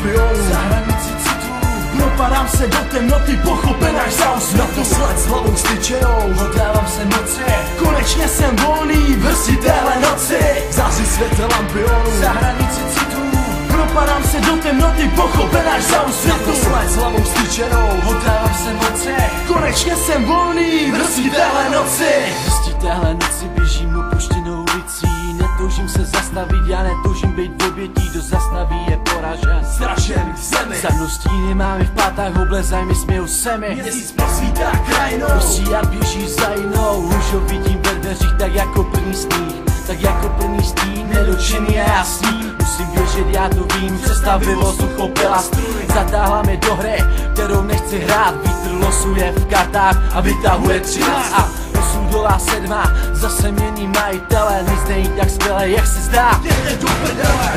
lampionu za hranici citu. Propadám se do temnoty, pochopen až za osvětu. Sled s hlavou styčenou, oddávám se moci. Konečně jsem volný v hrsti téhle noci. Září světle lampionu za hranici citu. Propadám se do temnoty, pochopen až za osvětu. Sled s hlavou styčenou, oddávám se moci. Konečně jsem volný v hrsti téhle noci. V hrsti téhle noci běžím opuštěnou ulicí. Netoužím se zastavit, já netoužím být v obětí. Kdo zastaví je poražen, Strašen v zemi. za mnou stíny máme v pátách, oblezaj mi, smějou se mi. Měsíc prosvítá krajinou, Rosíjar běží za jinou, už ho vidím ve dveřích, tak jako první sníh. Tak jako první stín, nedočený a jasný. Musím běžet, já to vím, představivost uchopila struny. Zatáhla mě do hry, kterou nechci hrát. Vítr losuje v kartách a vytahuje 13 a osudová sedma. Zase mění majitele, nic není tak skvělé, jak se zdá.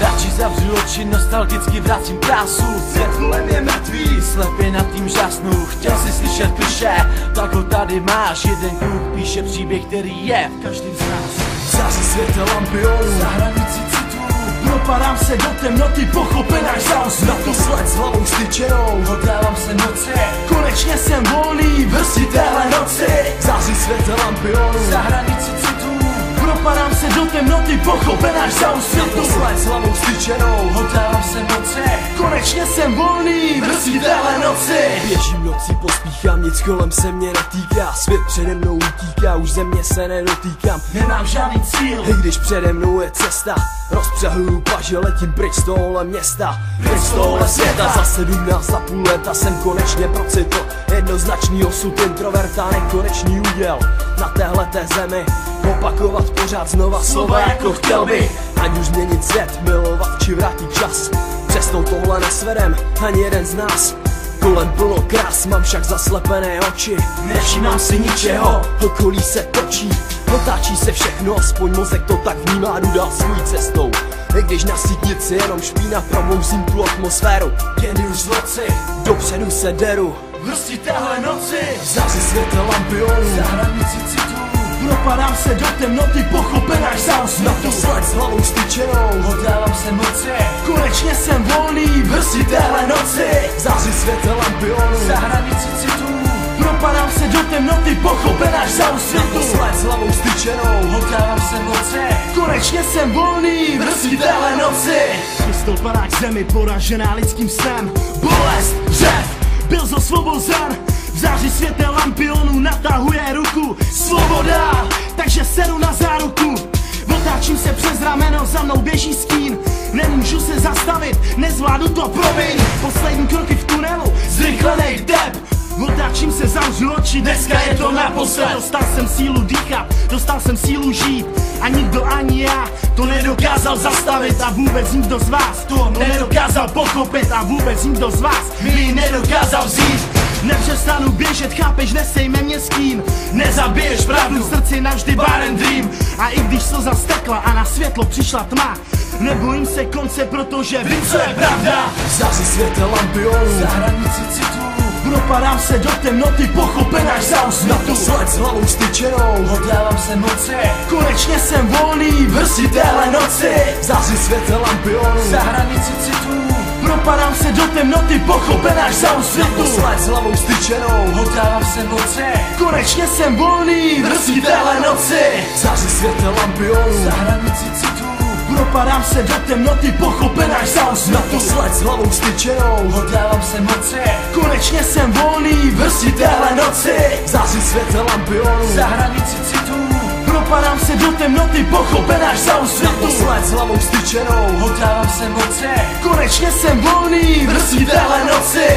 Radši zavřu oči, nostalgicky vracím krásu. Svět kolem je mrtvý, Slepě nad tím žasnu, chtěl si slyšet klišé. Tak ho tady máš, jeden kluk píše příběh, který je v každém z nás. září světle lampionu Za hranici citu, propadám se do temnoty, pochopen až za osvětu. sled s hlavou styčenou, oddávám se moci. Konečně jsem volný v hrsti téhle noci. Září světle lampionu Za hranici citu, propadám se do temnoty, pochopen až za osvětu. sled s hlavou styčenou, oddávám se moci. Konečně jsem volný v hrsti téhle noci. Běžím nocí, pospíchám, nic kolem se mě netýká. Svět přede mnou utíká, už země se nedotýkám. Nemám žádný cíl, I když přede mnou je cesta, rozpřahuju paže, letím pryč z tohohle města. Pryč z tohohle světa, za 17,5 leta jsem konečně procitl jednoznačný osud introverta, nekonečný úděl na téhleté zemi. Opakovat pořád znova slova jako chtěl bych, ať už změnit svět, milovat či vrátit čas. Přesnou tohle nesvedem ani jeden z nás. Kolem plno krás, mám však zaslepené oči. Nevšímám si ničeho, okolí se točí. Otáčí se všechno, aspoň mozek to tak vnímá, jdu dál svou cestou. I když na sítnici jenom špína, probouzím tu atmosféru. Jen už v noci, dopředu se deru. v hrsti téhle noci. Září světle lampionu Za hranici citu, propadám se do temnoty, pochopen až za osvětu. sled s hlavou styčenou, oddávám se moci. Konečně jsem volný v hrsti téhle noci. Září světle lampionu Za hranici citu, propadám se do temnoty, pochopen až za osvětu. sled s hlavou styčenou, oddávám se moci. Konečně jsem volný v hrsti téhle noci. Vystoupená k zemi, poražená lidským snem. Bolest, hřev, byl osvobozen. V září světel lampionu natahuje ruku. Svoboda, takže sedu na záruku. Otáčím se přes rameno, za mnou běží stín. Nemůžu se zastavit, nezvládnu to, promiň. Poslední kroky v tunelu, zrychlenej dep. Otáčím se, zavřu oči, dneska je to naposled. Dostal jsem sílu dýchat, dostal jsem sílu žít. A nikdo ani já to nedokázal zastavit. A vůbec nikdo z vás to nedokázal pochopit. A vůbec nikdo z vás mi nedokázal vzít. Nepřestanu běžet, chápeš, nesejme mě stín. Nezabiješ pravdu, v srdci navždy bar and dream. A i když slza stekla a na světlo přišla tma, nebojím se konce, protože vím, co je pravda. Září světle lampionu Za hranici citu, propadám se do temnoty, pochopen až za osvětu. sled s hlavou styčenou, oddávám se moci. Konečně jsem volný v hrsti téhle noci. Září světle lampionu Za hranici citu, propadám se do temnoty, pochopen až za osvětu. sled s hlavou styčenou, oddávám se moci. Konečně jsem volný v hrsti téhle noci. Září světle lampionu Za hranici citu, propadám se do temnoty, pochopen až za osvětu. sled s hlavou styčenou, oddávám se moci. Konečně jsem volný v hrsti téhle noci. Září světle lampionu Za hranici citu, propadám se do temnoty, pochopen až za osvětu. sled s hlavou styčenou, Oddávám se moci. Konečně jsem volný v hrsti téhle noci.